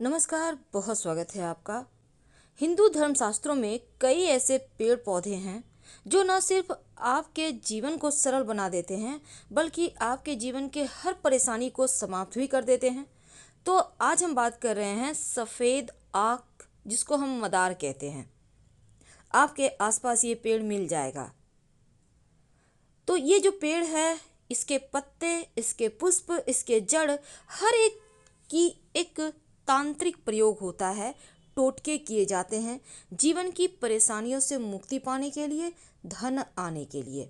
नमस्कार, बहुत स्वागत है आपका। हिंदू धर्मशास्त्रों में कई ऐसे पेड़ पौधे हैं जो न सिर्फ आपके जीवन को सरल बना देते हैं बल्कि आपके जीवन के हर परेशानी को समाप्त भी कर देते हैं। तो आज हम बात कर रहे हैं सफ़ेद आक, जिसको हम मदार कहते हैं। आपके आसपास ये पेड़ मिल जाएगा। तो ये जो पेड़ है, इसके पत्ते, इसके पुष्प, इसके जड़, हर एक की एक तांत्रिक प्रयोग होता है। टोटके किए जाते हैं जीवन की परेशानियों से मुक्ति पाने के लिए, धन आने के लिए।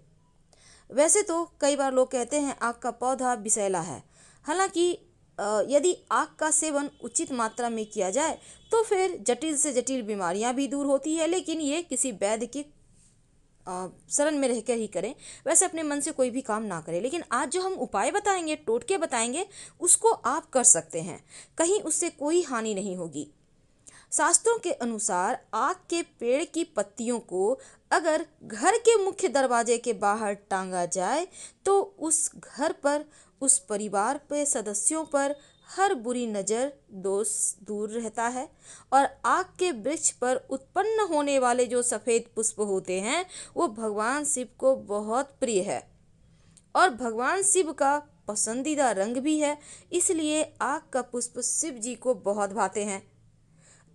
वैसे तो कई बार लोग कहते हैं आक का पौधा विषैला है। हालांकि यदि आक का सेवन उचित मात्रा में किया जाए तो फिर जटिल से जटिल बीमारियां भी दूर होती है, लेकिन ये किसी वैद्य की शरण में रहकर ही करें। वैसे अपने मन से कोई भी काम ना करें। लेकिन आज जो हम उपाय बताएंगे, टोटके बताएंगे, उसको आप कर सकते हैं। कहीं उससे कोई हानि नहीं होगी। शास्त्रों के अनुसार आक के पेड़ की पत्तियों को अगर घर के मुख्य दरवाजे के बाहर टांगा जाए तो उस घर पर, उस परिवार पे सदस्यों पर हर बुरी नज़र, दोष दूर रहता है। और आक के वृक्ष पर उत्पन्न होने वाले जो सफ़ेद पुष्प होते हैं वो भगवान शिव को बहुत प्रिय है और भगवान शिव का पसंदीदा रंग भी है। इसलिए आक का पुष्प शिव जी को बहुत भाते हैं।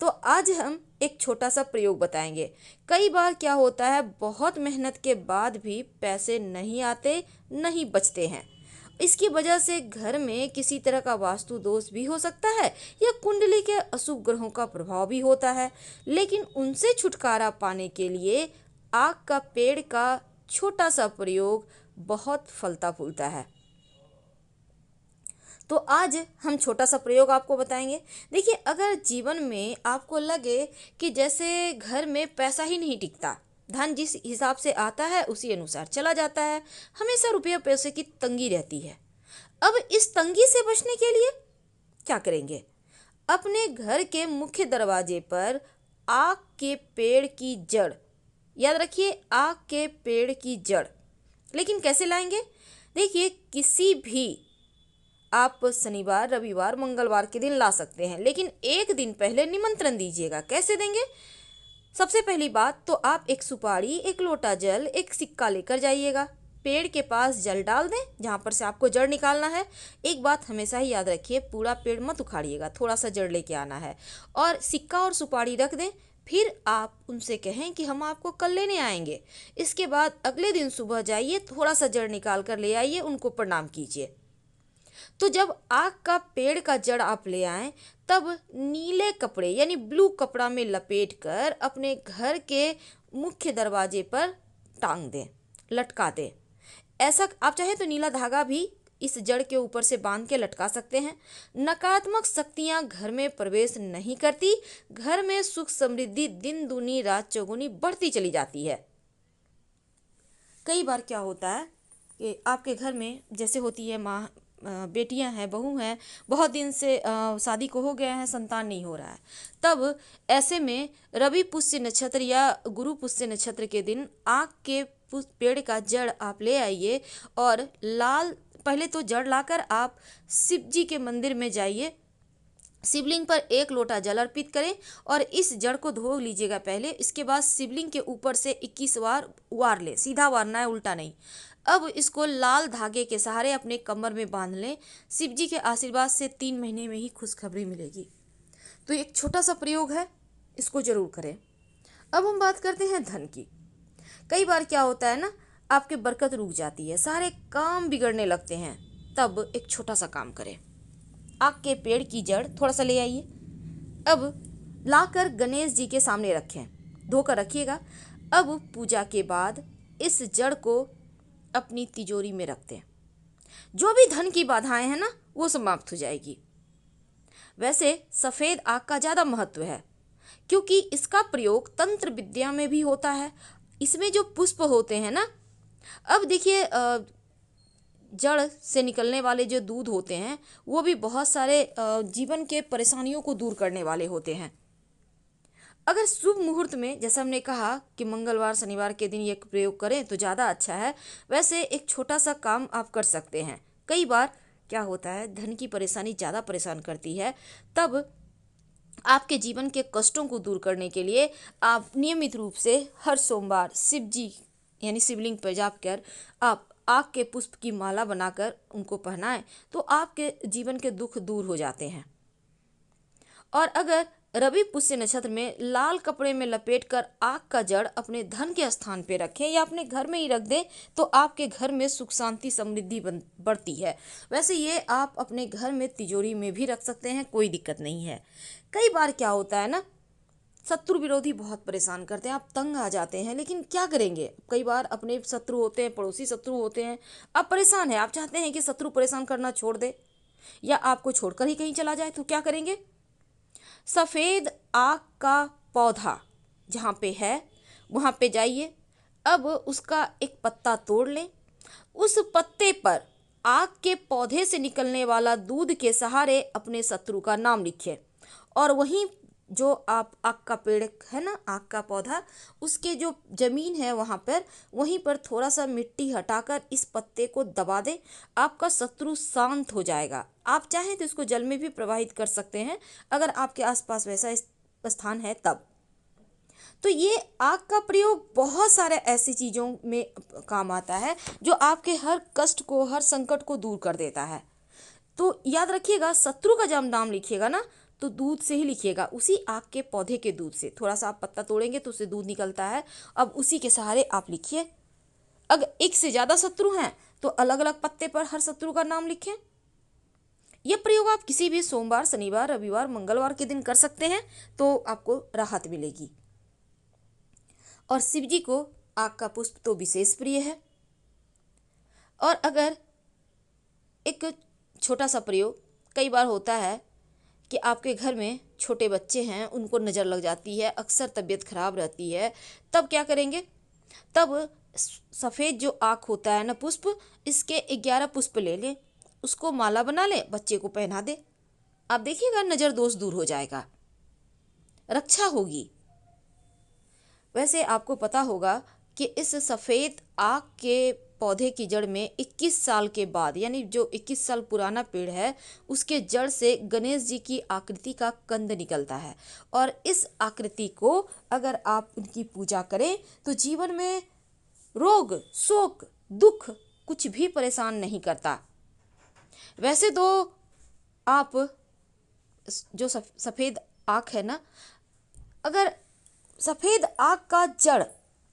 तो आज हम एक छोटा सा प्रयोग बताएंगे। कई बार क्या होता है, बहुत मेहनत के बाद भी पैसे नहीं आते, नहीं बचते हैं। इसकी वजह से घर में किसी तरह का वास्तु दोष भी हो सकता है या कुंडली के अशुभ ग्रहों का प्रभाव भी होता है। लेकिन उनसे छुटकारा पाने के लिए आक का पेड़ का छोटा सा प्रयोग बहुत फलता फूलता है। तो आज हम छोटा सा प्रयोग आपको बताएंगे। देखिए, अगर जीवन में आपको लगे कि जैसे घर में पैसा ही नहीं टिकता, धन जिस हिसाब से आता है उसी अनुसार चला जाता है, हमेशा रुपये पैसे की तंगी रहती है। अब इस तंगी से बचने के लिए क्या करेंगे? अपने घर के मुख्य दरवाजे पर आक के पेड़ की जड़, याद रखिए आक के पेड़ की जड़। लेकिन कैसे लाएंगे? देखिए, किसी भी आप शनिवार, रविवार, मंगलवार के दिन ला सकते हैं, लेकिन एक दिन पहले निमंत्रण दीजिएगा। कैसे देंगे? सबसे पहली बात तो आप एक सुपारी, एक लोटा जल, एक सिक्का लेकर जाइएगा। पेड़ के पास जल डाल दें जहाँ पर से आपको जड़ निकालना है। एक बात हमेशा ही याद रखिए, पूरा पेड़ मत उखाड़िएगा, थोड़ा सा जड़ लेके आना है। और सिक्का और सुपारी रख दें। फिर आप उनसे कहें कि हम आपको कल लेने आएंगे। इसके बाद अगले दिन सुबह जाइए, थोड़ा सा जड़ निकाल कर ले आइए, उनको प्रणाम कीजिए। तो जब आक का पेड़ का जड़ आप ले आएं, तब नीले कपड़े यानी ब्लू कपड़ा में लपेट कर अपने घर के मुख्य दरवाजे पर टांग दें, लटका दें। ऐसा आप चाहे तो नीला धागा भी इस जड़ के ऊपर से बांध के लटका सकते हैं। नकारात्मक शक्तियां घर में प्रवेश नहीं करती। घर में सुख समृद्धि दिन दूनी रात चौगुनी बढ़ती चली जाती है। कई बार क्या होता है कि आपके घर में जैसे होती है माँ, बेटियां हैं, बहू हैं, बहुत दिन से शादी को हो गया है, संतान नहीं हो रहा है। तब ऐसे में रवि पुष्य नक्षत्र या गुरु पुष्य नक्षत्र के दिन आक के पेड़ का जड़ आप ले आइए और लाल, पहले तो जड़ लाकर आप शिव जी के मंदिर में जाइए, शिवलिंग पर एक लोटा जल अर्पित करें और इस जड़ को धो लीजिएगा पहले। इसके बाद शिवलिंग के ऊपर से 21 बार वार लें, सीधा वारना है, उल्टा नहीं। अब इसको लाल धागे के सहारे अपने कमर में बांध लें। शिव जी के आशीर्वाद से 3 महीने में ही खुशखबरी मिलेगी। तो एक छोटा सा प्रयोग है, इसको जरूर करें। अब हम बात करते हैं धन की। कई बार क्या होता है ना, आपके बरकत रुक जाती है, सारे काम बिगड़ने लगते हैं। तब एक छोटा सा काम करें। आक के पेड़ की जड़ थोड़ा सा ले आइए। अब लाकर गणेश जी के सामने रखें, धोकर रखिएगा। अब पूजा के बाद इस जड़ को अपनी तिजोरी में रख दें। जो भी धन की बाधाएं हैं ना, वो समाप्त हो जाएगी। वैसे सफ़ेद आक का ज़्यादा महत्व है क्योंकि इसका प्रयोग तंत्र विद्या में भी होता है। इसमें जो पुष्प होते हैं ना, अब देखिए जड़ से निकलने वाले जो दूध होते हैं वो भी बहुत सारे जीवन के परेशानियों को दूर करने वाले होते हैं। अगर शुभ मुहूर्त में, जैसा हमने कहा कि मंगलवार शनिवार के दिन ये प्रयोग करें तो ज़्यादा अच्छा है। वैसे एक छोटा सा काम आप कर सकते हैं। कई बार क्या होता है, धन की परेशानी ज़्यादा परेशान करती है। तब आपके जीवन के कष्टों को दूर करने के लिए आप नियमित रूप से हर सोमवार शिव जी यानी शिवलिंग पर जाप कर आप आग के पुष्प की माला बनाकर उनको पहनाएं तो आपके जीवन के दुख दूर हो जाते हैं। और अगर रवि पुष्य नक्षत्र में लाल कपड़े में लपेटकर आग का जड़ अपने धन के स्थान पे रखें या अपने घर में ही रख दें तो आपके घर में सुख शांति समृद्धि बढ़ती है। वैसे ये आप अपने घर में तिजोरी में भी रख सकते हैं, कोई दिक्कत नहीं है। कई बार क्या होता है ना, शत्रु विरोधी बहुत परेशान करते हैं, आप तंग आ जाते हैं, लेकिन क्या करेंगे। कई बार अपने शत्रु होते हैं, पड़ोसी शत्रु होते हैं, आप परेशान हैं, आप चाहते हैं कि शत्रु परेशान करना छोड़ दे या आपको छोड़कर ही कहीं चला जाए, तो क्या करेंगे। सफ़ेद आक का पौधा जहाँ पे है वहाँ पे जाइए, अब उसका एक पत्ता तोड़ लें, उस पत्ते पर आक के पौधे से निकलने वाला दूध के सहारे अपने शत्रु का नाम लिखिए और वहीं जो आप आक का पेड़ है ना, आक का पौधा, उसके जो जमीन है वहाँ पर वहीं पर थोड़ा सा मिट्टी हटाकर इस पत्ते को दबा दें, आपका शत्रु शांत हो जाएगा। आप चाहें तो इसको जल में भी प्रवाहित कर सकते हैं अगर आपके आसपास वैसा स्थान है तब। तो ये आग का प्रयोग बहुत सारे ऐसी चीज़ों में काम आता है जो आपके हर कष्ट को, हर संकट को दूर कर देता है। तो याद रखिएगा, शत्रु का जब नाम लिखिएगा ना तो दूध से ही लिखिएगा, उसी आग के पौधे के दूध से। थोड़ा सा आप पत्ता तोड़ेंगे तो उससे दूध निकलता है, अब उसी के सहारे आप लिखिए। अगर एक से ज़्यादा शत्रु हैं तो अलग अलग पत्ते पर हर शत्रु का नाम लिखें। यह प्रयोग आप किसी भी सोमवार, शनिवार, रविवार, मंगलवार के दिन कर सकते हैं तो आपको राहत मिलेगी। और शिव जी को आग का पुष्प तो विशेष प्रिय है। और अगर एक छोटा सा प्रयोग, कई बार होता है कि आपके घर में छोटे बच्चे हैं, उनको नज़र लग जाती है, अक्सर तबीयत खराब रहती है, तब क्या करेंगे। तब सफ़ेद जो आँख होता है ना पुष्प, इसके 11 पुष्प ले लें, उसको माला बना लें, बच्चे को पहना दें, आप देखिएगा नज़र दोष दूर हो जाएगा, रक्षा होगी। वैसे आपको पता होगा कि इस सफ़ेद आँख के पौधे की जड़ में 21 साल के बाद, यानी जो 21 साल पुराना पेड़ है उसके जड़ से गणेश जी की आकृति का कंद निकलता है और इस आकृति को अगर आप उनकी पूजा करें तो जीवन में रोग, शोक, दुख कुछ भी परेशान नहीं करता। वैसे तो आप जो सफ़ेद आँख है ना, अगर सफ़ेद आग का जड़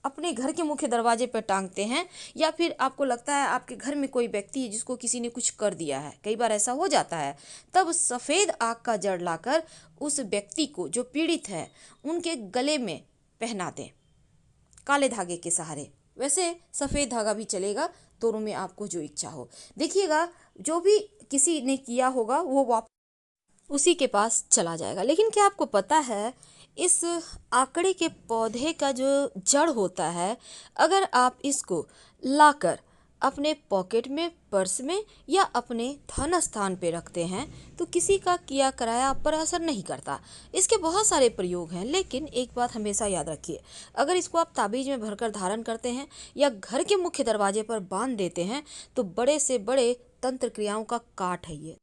अपने घर के मुख्य दरवाजे पर टांगते हैं या फिर आपको लगता है आपके घर में कोई व्यक्ति है जिसको किसी ने कुछ कर दिया है, कई बार ऐसा हो जाता है, तब सफ़ेद आग का जड़ लाकर उस व्यक्ति को जो पीड़ित है उनके गले में पहना दें काले धागे के सहारे। वैसे सफ़ेद धागा भी चलेगा, दोनों में आपको जो इच्छा हो। देखिएगा, जो भी किसी ने किया होगा वो वापस उसी के पास चला जाएगा। लेकिन क्या आपको पता है, इस आकड़े के पौधे का जो जड़ होता है, अगर आप इसको लाकर अपने पॉकेट में, पर्स में या अपने धन स्थान पे रखते हैं तो किसी का किया कराया आप पर असर नहीं करता। इसके बहुत सारे प्रयोग हैं, लेकिन एक बात हमेशा याद रखिए, अगर इसको आप ताबीज़ में भरकर धारण करते हैं या घर के मुख्य दरवाजे पर बांध देते हैं तो बड़े से बड़े तंत्र क्रियाओं का काट है ये।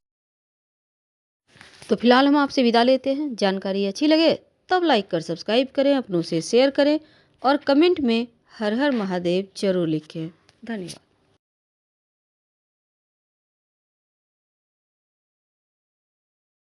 तो फिलहाल हम आपसे विदा लेते हैं। जानकारी अच्छी लगे तब लाइक कर सब्सक्राइब करें, अपनों से शेयर करें और कमेंट में हर हर महादेव जरूर लिखें। धन्यवाद।